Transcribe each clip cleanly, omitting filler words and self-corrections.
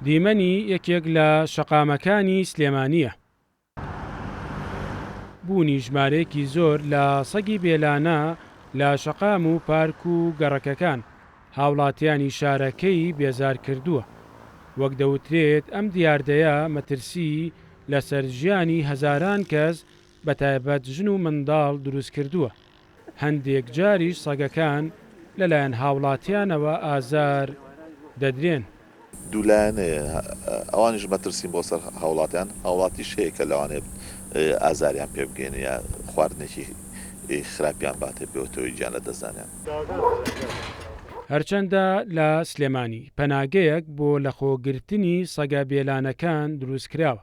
دیمەنی یەکێک لە شەقامەکانی سلێمانیە. بوونی ژمارەیەکی زۆر لە سەگی بێلانە لە شەقام و پارک و گەڕەکەکان هاوڵاتیانی شارەکەی بێزار کردووە. وەک دەوترێت ئەم دیاردەیە مەترسی لەسەر ژیانی هەزاران کەس بەتایبەت ژن و منداڵ دروست کردووە. هەندێک جاریش سەگەکان لەلایەن هاوڵاتیانەوە ئازار دەدرێن. دوولایەن ئەوانیش مەترسین بۆ سەر هاوڵاتیان هاوڵاتیش هەیە کە لەوانێت ئازاریان پێ بگەێنە یا خواردنێکی خراپیان باتێ بێتەوەی گیان لە دەستدانیان. هەرچەندە لە سلێمانی پەناگەیەک بۆ لەخۆگرتنی سەگە بێلانەکان دروست کراوە،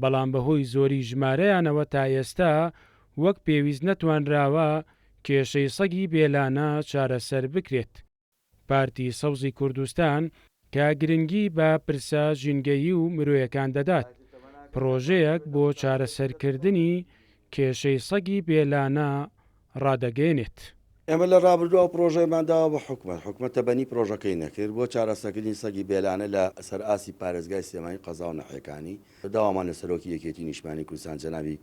بەڵام بەهۆی زۆری ژمارەیانەوە تا ئێستا وەک پێویست نەتوانراوە کێشەی سەگی بێلانە چارەسەر بکرێت. پارتی سەوزی کوردستان کە گرنگی بە پرسە ژینگەیی و مرۆیەکان دەدات، پرۆژەیەک بۆ چارەسەرکردنی کێشەی سەگی بێلانە ڕادەگەێنێت. ئێمە لە ڕابردووە پرۆژەیەمانداوە بە حکومەتە بەنی پرۆژەکەی نەکرد بۆ چارەسەرکردنی سەگی بێلانە لە سەر ئاسی پارێزگای سلێمانی قەزا و نەحیەکانی داوامان لە سەرۆکی یەکێتی نیشتمانی کوردستان جەنابی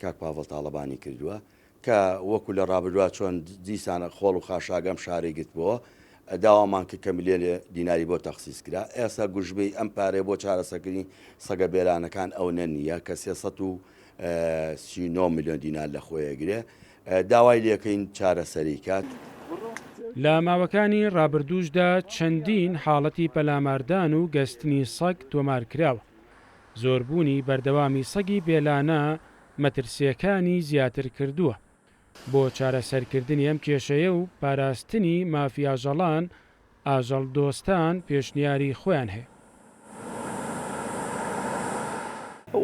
کاک پاڤڵ تاڵەبانی کردووە کە وەکو لە ڕابردووە چۆن دیسانە خۆڵ و خاشاگەم شارەی گرتبووە داوامان کە میلیۆن دیناری بۆ تەخسیس کرا. ئێستا گوژبەی ئەم پارەیە بۆ چارەسەرکردنی سەگە بێلانەکان ئەو نەنیە کە 339 میلیۆن دینار لە خۆیەگرێ داوای لەکەین چارەسەری کات. لە ماوەکانی ڕابردووشدا چەندین حاڵەتی پەلاماردان و گەستنی سەگ تۆمار کراوە. زۆربوونی بەردەوامی سەگی بێلانە مەترسیەکانی زیاتر کردووە. بۆ چارەسەرکردنی ئەم کێشەیە و پاراستنی مافی ئاژەڵان ئاژەڵ دۆستان پێشنیاری خۆیان هەیە.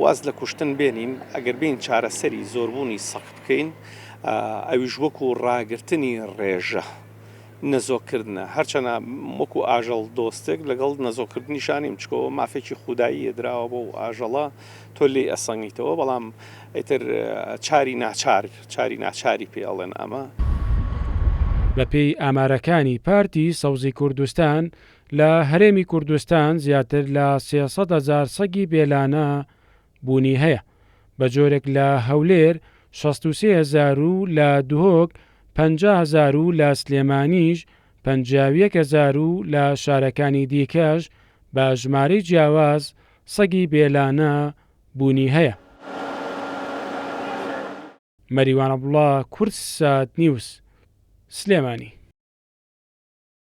واز لە کوشتن بێنین ئەگەر بین چارەسەری زۆربوونی سەگ بکەین ئەویش وەکو ڕاگررتنی ڕێژە نەزۆکردنە هەرچەنە وەکو ئاژەڵ دۆستێک لەگەڵ نەزۆکردنیشانیم چکەوە مافێکی خودایی درراوە بۆ ئاژەڵە تۆ لێ ئەسەنگیتەوە بەڵام ئیتر چاری ناچاری پێڵێن ئەمە. بەپێی ئامارەکانی پارتی سەوزی کوردستان لە هەرێمی کوردستان زیاتر لە 300,000 سەگی بێلانە بوونی هەیە، بە جۆرێک لە هەولێر 63,000 و لە دوهۆک 50,000 و لە سلێمانیش 51,000 و لە شارەکانی دیکەش بە ژمارەی جیاواز سەگی بێلانە بوونی هەیە. مەریوان عەبدوڵڵا، کورتسات نیوز، سلێمانی.